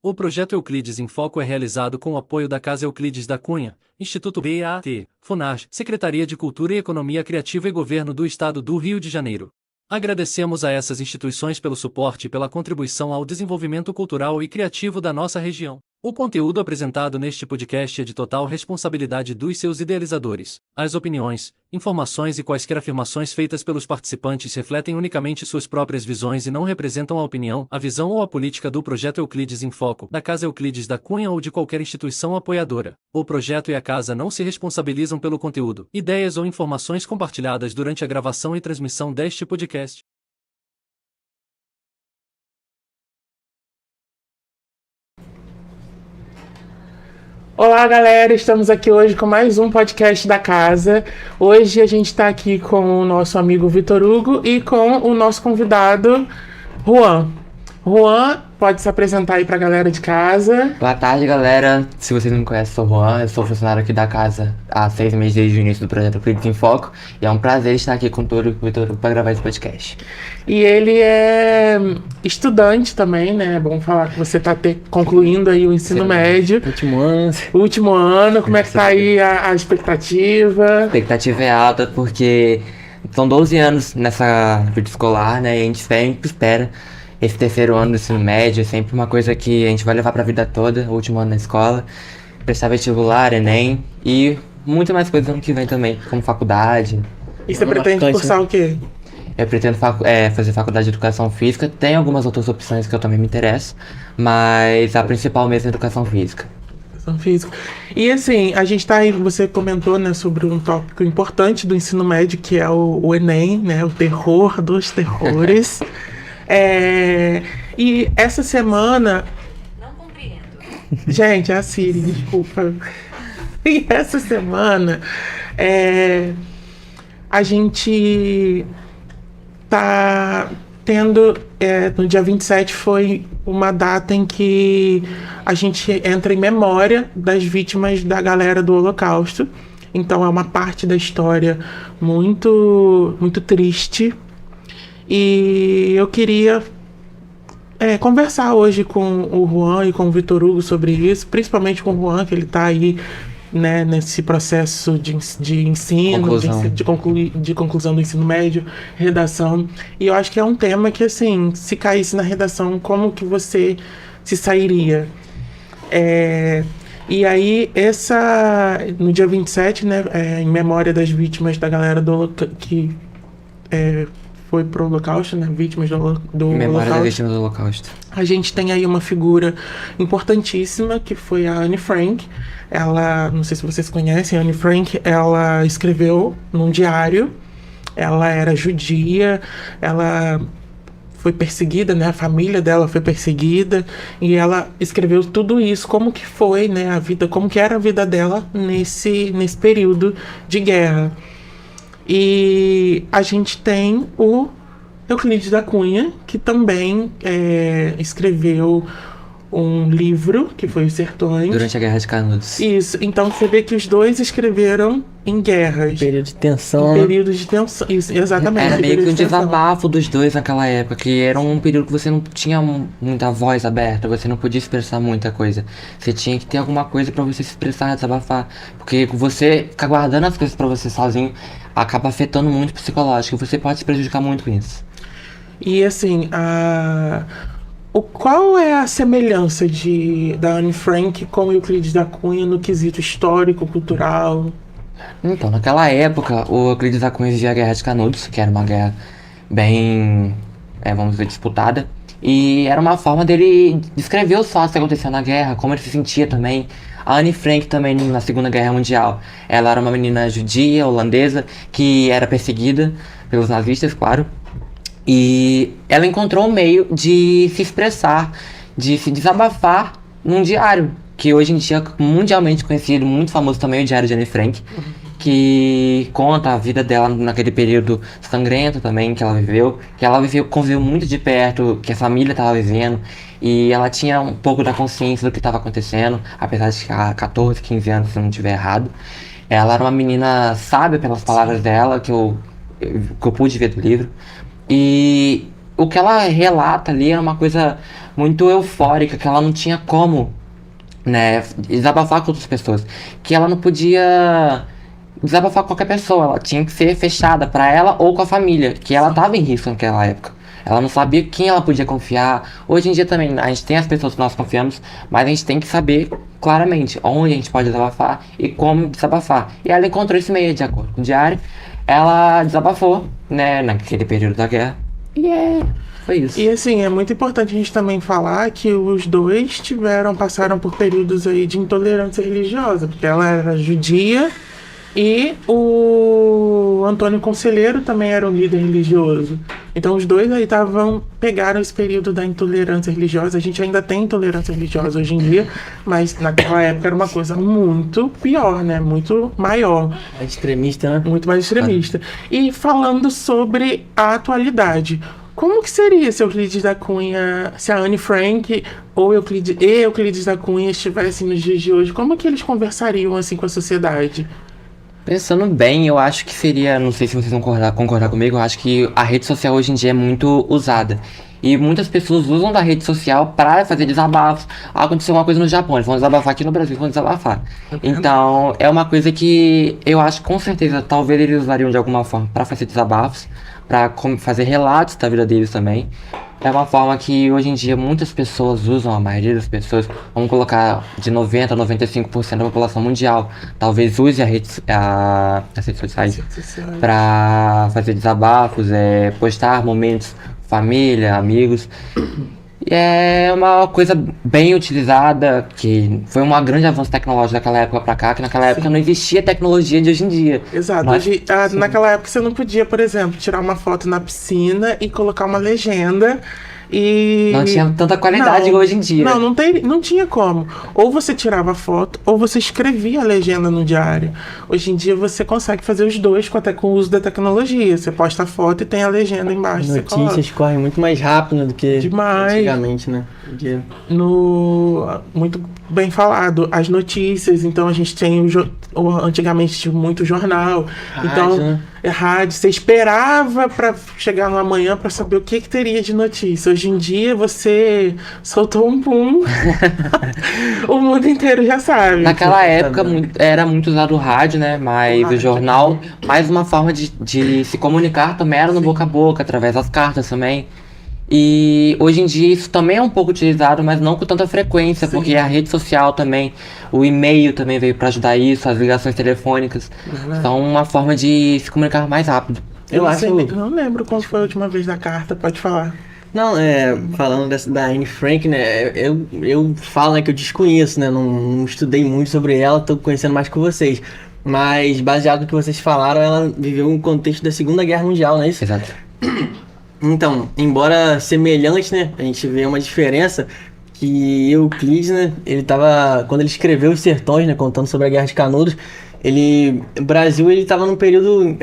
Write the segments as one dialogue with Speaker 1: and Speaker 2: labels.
Speaker 1: O projeto Euclides em Foco é realizado com o apoio da Casa Euclides da Cunha, Instituto BAT, FUNAG, Secretaria de Cultura e Economia Criativa e Governo do Estado do Rio de Janeiro. Agradecemos a essas instituições pelo suporte e pela contribuição ao desenvolvimento cultural e criativo da nossa região. O conteúdo apresentado neste podcast é de total responsabilidade dos seus idealizadores. As opiniões, informações e quaisquer afirmações feitas pelos participantes refletem unicamente suas próprias visões e não representam a opinião, a visão ou a política do projeto Euclides em Foco, da Casa Euclides da Cunha ou de qualquer instituição apoiadora. O projeto e a casa não se responsabilizam pelo conteúdo, ideias ou informações compartilhadas durante a gravação e transmissão deste podcast.
Speaker 2: Olá, galera! Estamos aqui hoje com mais um podcast da casa. Hoje a gente está aqui com o nosso amigo Vitor Hugo e com o nosso convidado, Juan. Juan, pode se apresentar aí para a galera de casa.
Speaker 3: Boa tarde, galera. Se vocês não me conhecem, sou o Juan. Eu sou funcionário aqui da casa há 6 meses desde o início do projeto Euclides em Foco. E é um prazer estar aqui com o Vitor Hugo para gravar esse podcast.
Speaker 2: E ele é estudante também, né? Vamos falar que você está concluindo aí o ensino médio. Último ano. Como é que tá aí a expectativa?
Speaker 3: A expectativa é alta porque são 12 anos nessa vida escolar, né? E a gente sempre espera esse terceiro ano do ensino médio. É sempre uma coisa que a gente vai levar pra vida toda, o último ano na escola. Prestar vestibular, Enem e muito mais coisas ano que vem também, como faculdade.
Speaker 2: E você pretende cursar o quê?
Speaker 3: Eu pretendo fazer faculdade de Educação Física. Tem algumas outras opções que eu também me interesso, mas a principal mesmo é Educação Física.
Speaker 2: Educação Física. E assim, a gente tá aí, você comentou, né, sobre um tópico importante do ensino médio, que é o Enem, né, o terror dos terrores. E essa semana...
Speaker 4: Não compreendo.
Speaker 2: Gente, é a Siri, desculpa. E essa semana, a gente tá tendo... no dia 27 foi uma data em que a gente entra em memória das vítimas da galera do Holocausto. Então é uma parte da história muito, muito triste. E eu queria conversar hoje com o Juan e com o Vitor Hugo sobre isso, principalmente com o Juan, que ele está aí, né, nesse processo de ensino, de conclusão do ensino médio, redação. E eu acho que é um tema que, assim, se caísse na redação, como que você se sairia? E aí, no dia 27, né, em memória das vítimas da galera que foi pro Holocausto, né? Vítimas do
Speaker 3: Memória das
Speaker 2: Holocausto.
Speaker 3: vítimas do Holocausto.
Speaker 2: A gente tem aí uma figura importantíssima, que foi a Anne Frank. Ela, não sei se vocês conhecem, a Anne Frank, ela escreveu num diário. Ela era judia, ela foi perseguida, né? A família dela foi perseguida. E ela escreveu tudo isso, como que foi, né? A vida, como que era a vida dela nesse período de guerra. E a gente tem o Euclides da Cunha, que também escreveu um livro, que foi Os Sertões.
Speaker 3: Durante a Guerra de Canudos.
Speaker 2: Isso, então você vê que os dois escreveram em guerras.
Speaker 5: Período de tensão.
Speaker 2: Período de tensão, isso, exatamente.
Speaker 3: Era meio que um
Speaker 2: de tensão.
Speaker 3: desabafo dos dois naquela época, que era um período que você não tinha muita voz aberta, você não podia expressar muita coisa. Você tinha que ter alguma coisa pra você se expressar, desabafar. Porque você ficar guardando as coisas pra você sozinho acaba afetando muito o psicológico, e você pode se prejudicar muito com isso.
Speaker 2: E assim, qual é a semelhança da Anne Frank com Euclides da Cunha no quesito histórico, cultural?
Speaker 3: Então, naquela época, o Euclides da Cunha vivia a Guerra de Canudos, que era uma guerra bem, vamos dizer, disputada. E era uma forma dele descrever os fatos que aconteciam na guerra, como ele se sentia também. A Anne Frank também, na Segunda Guerra Mundial, ela era uma menina judia, holandesa, que era perseguida pelos nazistas, claro. E ela encontrou um meio de se expressar, de se desabafar num diário, que hoje em dia é mundialmente conhecido, muito famoso também, o Diário de Anne Frank, que conta a vida dela naquele período sangrento também que ela viveu, conviveu muito de perto, que a família estava vivendo, e ela tinha um pouco da consciência do que estava acontecendo, apesar de ficar 14, 15 anos, se não estiver errado. Ela era uma menina sábia pelas palavras dela, que eu pude ver do livro. E o que ela relata ali era uma coisa muito eufórica, que ela não tinha como, né, desabafar com outras pessoas. Que ela não podia desabafar com qualquer pessoa, ela tinha que ser fechada pra ela ou com a família, que ela tava em risco naquela época. Ela não sabia quem ela podia confiar. Hoje em dia também, a gente tem as pessoas que nós confiamos, mas a gente tem que saber claramente onde a gente pode desabafar e como desabafar. E ela encontrou esse meio, de acordo com o diário, ela desabafou, né, naquele período da guerra. Foi isso.
Speaker 2: E assim, é muito importante a gente também falar que os dois passaram por períodos aí de intolerância religiosa, porque ela era judia e o Antônio Conselheiro também era um líder religioso. Então os dois aí pegaram esse período da intolerância religiosa. A gente ainda tem intolerância religiosa hoje em dia, mas naquela época era uma coisa muito pior, né? Muito maior.
Speaker 4: Mais extremista, né?
Speaker 2: Muito mais extremista. E falando sobre a atualidade, como que seria se Euclides da Cunha, se a Anne Frank ou Euclides da Cunha estivessem nos dias de hoje, como que eles conversariam assim com a sociedade?
Speaker 3: Pensando bem, eu acho que seria, não sei se vocês vão concordar comigo, eu acho que a rede social hoje em dia é muito usada. E muitas pessoas usam da rede social para fazer desabafos. Aconteceu uma coisa no Japão, eles vão desabafar aqui no Brasil, vão desabafar. Então, é uma coisa que eu acho que com certeza, talvez eles usariam de alguma forma para fazer desabafos, para fazer relatos da vida deles também. É uma forma que hoje em dia muitas pessoas usam, a maioria das pessoas, vamos colocar de 90% a 95% da população mundial, talvez use as redes sociais para fazer desabafos, postar momentos, família, amigos. E é uma coisa bem utilizada, que foi um grande avanço tecnológico daquela época pra cá, que naquela época não existia tecnologia de hoje em dia.
Speaker 2: Exato.
Speaker 3: Mas,
Speaker 2: naquela época você não podia, por exemplo, tirar uma foto na piscina e colocar uma legenda e...
Speaker 3: Não tinha tanta qualidade igual hoje em dia.
Speaker 2: Não tinha como. Ou você tirava a foto, ou você escrevia a legenda no diário. Hoje em dia você consegue fazer os dois com o uso da tecnologia. Você posta a foto e tem a legenda embaixo.
Speaker 4: As notícias correm muito mais rápido do que antigamente, né?
Speaker 2: Muito bem falado. As notícias, então a gente tem antigamente tinha muito jornal.
Speaker 4: Rádio,
Speaker 2: então,
Speaker 4: né?
Speaker 2: Rádio, você esperava para chegar no amanhã para saber o que teria de notícia. Hoje em dia você soltou um pum, o mundo inteiro já sabe.
Speaker 3: Naquela época era muito usado o rádio, né? Mas o jornal, mais uma forma de se comunicar também era no boca a boca, através das cartas também. E hoje em dia isso também é um pouco utilizado, mas não com tanta frequência, porque a rede social também, o e-mail também veio para ajudar isso, as ligações telefônicas são uma forma de se comunicar mais rápido.
Speaker 2: Eu não lembro qual foi a última vez da carta, pode falar.
Speaker 4: Não, falando da Anne Frank, né, eu falo, né, que eu desconheço, né, não estudei muito sobre ela, tô conhecendo mais com vocês. Mas, baseado no que vocês falaram, ela viveu um contexto da Segunda Guerra Mundial, não é isso?
Speaker 3: Exato.
Speaker 4: Então, embora semelhante, né, a gente vê uma diferença, que Euclides, né, quando ele escreveu Os Sertões, né, contando sobre a Guerra de Canudos, o Brasil, ele estava num período,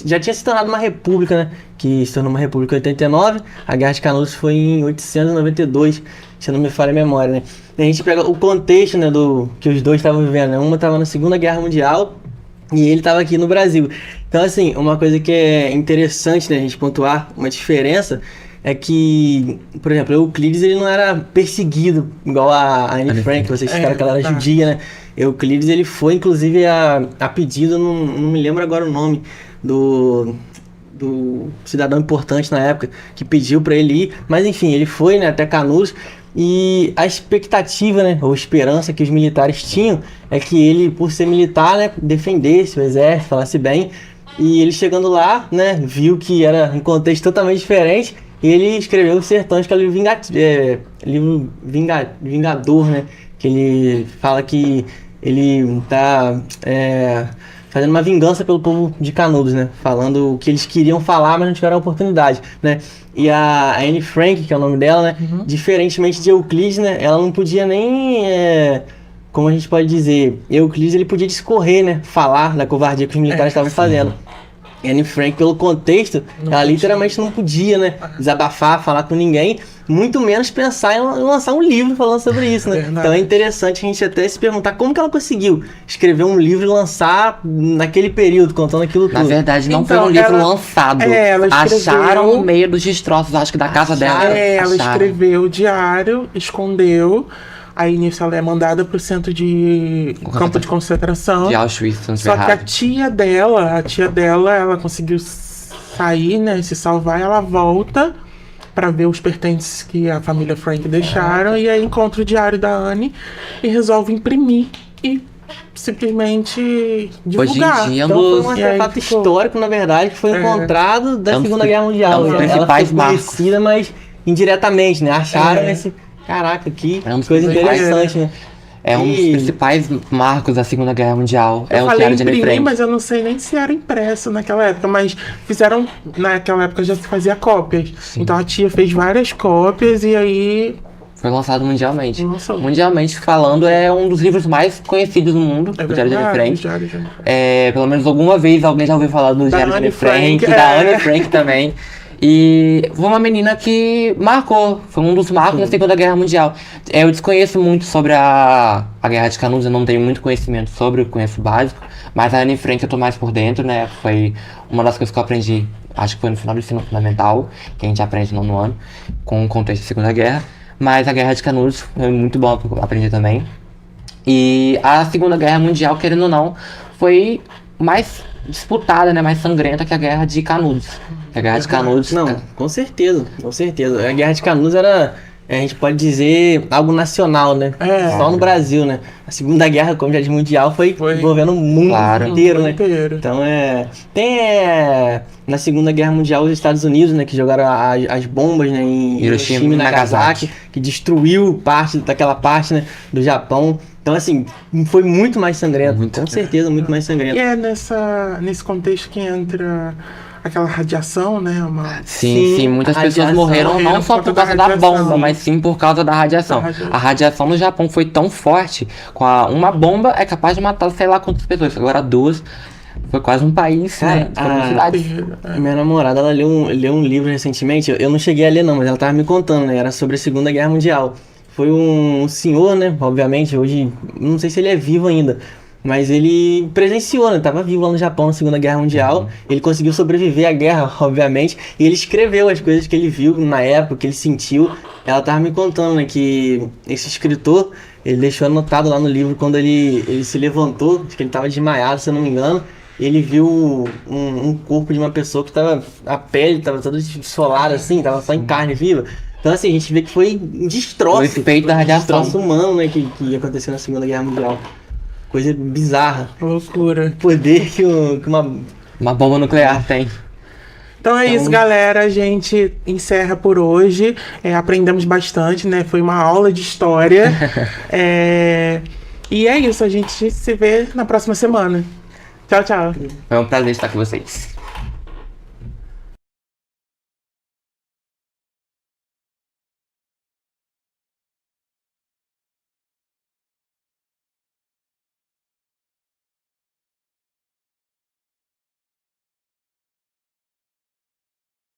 Speaker 4: já tinha se tornado uma república, né, que se tornou uma república em 89, a Guerra de Canudos foi em 892, se não me falha a memória, né. E a gente pega o contexto, né, que os dois estavam vivendo, né, uma estava na Segunda Guerra Mundial e ele estava aqui no Brasil. Então, assim, uma coisa que é interessante, né, a gente pontuar, uma diferença, é que, por exemplo, Euclides, ele não era perseguido igual a Anne Frank, vocês ficaram que ela era judia, né? Euclides, ele foi, inclusive, a pedido, não me lembro agora o nome, do cidadão importante na época, que pediu para ele ir, mas enfim, ele foi, né, até Canudos, e a expectativa, né, ou esperança que os militares tinham é que ele, por ser militar, né, defendesse o exército, falasse bem, e ele chegando lá, né, viu que era um contexto totalmente diferente, e ele escreveu Os Sertões, que é o livro Vingador, né, que ele fala que ele tá fazendo uma vingança pelo povo de Canudos, né, falando o que eles queriam falar, mas não tiveram a oportunidade, né. E a Anne Frank, que é o nome dela, né, diferentemente de Euclides, né, ela não podia nem, como a gente pode dizer, Euclides, ele podia discorrer, né, falar da covardia que os militares estavam fazendo. Anne Frank, pelo contexto, ela literalmente não podia, né, desabafar, falar com ninguém, muito menos pensar em lançar um livro falando sobre isso, né?
Speaker 2: Verdade.
Speaker 4: Então é interessante a gente até se perguntar como que ela conseguiu escrever um livro e lançar naquele período, contando aquilo tudo.
Speaker 3: Na verdade, não
Speaker 2: Então,
Speaker 3: foi um livro
Speaker 2: ela-
Speaker 3: lançado.
Speaker 2: ela escreveu-
Speaker 3: Acharam no meio dos destroços, acho que da casa dela.
Speaker 2: Ela
Speaker 3: Acharam.
Speaker 2: escreveu o diário, escondeu. Aí nisso ela é mandada pro centro de campo de concentração.
Speaker 3: De Auschwitz, se não
Speaker 2: Só
Speaker 3: estiver
Speaker 2: que
Speaker 3: errado.
Speaker 2: a tia dela, ela conseguiu sair, né, se salvar, ela volta pra ver os pertences que a família Frank deixaram e aí encontra o diário da Anne e resolve imprimir e simplesmente divulgar.
Speaker 3: dia,
Speaker 4: Então foi um
Speaker 2: E aí
Speaker 4: artefato
Speaker 2: ficou-
Speaker 4: histórico, na verdade, que foi encontrado da
Speaker 3: É um
Speaker 4: Segunda
Speaker 3: dos-
Speaker 4: Guerra Mundial.
Speaker 3: é um dos
Speaker 4: Ela
Speaker 3: principais
Speaker 4: foi
Speaker 3: marcos.
Speaker 4: conhecida, mas indiretamente, né? Acharam
Speaker 2: É.
Speaker 4: esse... Caraca, que
Speaker 3: É um dos
Speaker 4: coisa
Speaker 2: principais-
Speaker 4: interessante, né?
Speaker 3: É um dos
Speaker 4: E-
Speaker 3: principais marcos da Segunda Guerra Mundial. É
Speaker 2: Eu
Speaker 3: o
Speaker 2: falei
Speaker 3: diário de Anne
Speaker 2: imprimir,
Speaker 3: Frank.
Speaker 2: mas eu não sei nem se era impresso naquela época, mas fizeram, naquela época já se fazia cópias. Então a tia fez várias cópias e aí
Speaker 3: Foi lançado mundialmente.
Speaker 2: Lançou.
Speaker 3: Mundialmente falando, é um dos livros mais conhecidos do mundo,
Speaker 2: é
Speaker 3: o Diário de Anne
Speaker 2: verdade,
Speaker 3: Frank.
Speaker 2: Diário de Anne Frank.
Speaker 3: Pelo menos alguma vez alguém já ouviu falar do
Speaker 2: Da
Speaker 3: Diário de Anne
Speaker 2: Anne
Speaker 3: Frank,
Speaker 2: Frank,
Speaker 3: da
Speaker 2: é.
Speaker 3: Anne Frank também. E foi uma menina que marcou, foi um dos marcos da Segunda Guerra Mundial. Eu desconheço muito sobre a Guerra de Canudos, eu não tenho muito conhecimento sobre, eu conheço básico, mas a Anne Frank eu tô mais por dentro, né? Foi uma das coisas que eu aprendi, acho que foi no final do ensino fundamental, que a gente aprende no ano, com o contexto da Segunda Guerra. Mas a Guerra de Canudos foi muito bom pra aprender também. E a Segunda Guerra Mundial, querendo ou não, foi mais disputada, né? Mais sangrenta que a Guerra de Canudos. A Guerra de Canudos...
Speaker 4: Não, com certeza, com certeza. A Guerra de Canudos era, a gente pode dizer, algo nacional, né?
Speaker 2: É.
Speaker 4: Só no Brasil, né? A Segunda Guerra, como já disse, mundial, foi envolvendo o mundo
Speaker 3: Claro.
Speaker 4: inteiro, né?
Speaker 2: Inteiro.
Speaker 4: Então na Segunda Guerra Mundial os Estados Unidos, né, que jogaram as bombas, né, em
Speaker 3: Hiroshima e
Speaker 4: e Nagasaki,
Speaker 3: Nagasaki,
Speaker 4: que destruiu daquela parte, né, do Japão. Então assim, foi muito mais sangrento,
Speaker 3: Muito.
Speaker 4: com certeza muito mais sangrento.
Speaker 2: E é nesse contexto que entra aquela radiação, né?
Speaker 3: Sim, muitas
Speaker 4: a
Speaker 3: pessoas
Speaker 4: radiação.
Speaker 3: morreram não
Speaker 2: Morreram
Speaker 3: só
Speaker 2: por
Speaker 3: por
Speaker 2: conta
Speaker 3: causa
Speaker 2: da
Speaker 3: da
Speaker 2: radiação.
Speaker 3: bomba, mas sim por causa da radiação.
Speaker 2: Da radiação.
Speaker 3: A radiação no Japão foi tão forte, uma bomba é capaz de matar sei lá quantas pessoas. Agora duas, foi quase um país, né?
Speaker 4: Cara,
Speaker 3: Foi uma cidade.
Speaker 4: Minha namorada, ela leu um livro recentemente, eu não cheguei a ler não, mas ela tava me contando, né, era sobre a Segunda Guerra Mundial. Foi um senhor, né, obviamente, hoje, não sei se ele é vivo ainda, mas ele presenciou, né, tava vivo lá no Japão na Segunda Guerra Mundial, ele conseguiu sobreviver à guerra, obviamente, e ele escreveu as coisas que ele viu na época, que ele sentiu. Ela tava me contando, né, que esse escritor, ele deixou anotado lá no livro, quando ele se levantou, acho que ele tava desmaiado, se eu não me engano, ele viu um corpo de uma pessoa que tava, a pele tava toda dessolada assim, tava só em carne viva. Então assim, a gente vê que foi um destroço.
Speaker 3: O efeito da radiação.
Speaker 4: Destroço humano, né, que aconteceu na Segunda Guerra Mundial. Coisa bizarra.
Speaker 2: Loucura.
Speaker 4: O poder que uma...
Speaker 3: Uma bomba nuclear tem.
Speaker 2: Então é isso, galera. A gente encerra por hoje. Aprendemos bastante, né? Foi uma aula de história. E é isso, a gente se vê na próxima semana. Tchau, tchau.
Speaker 3: Foi um prazer estar com vocês.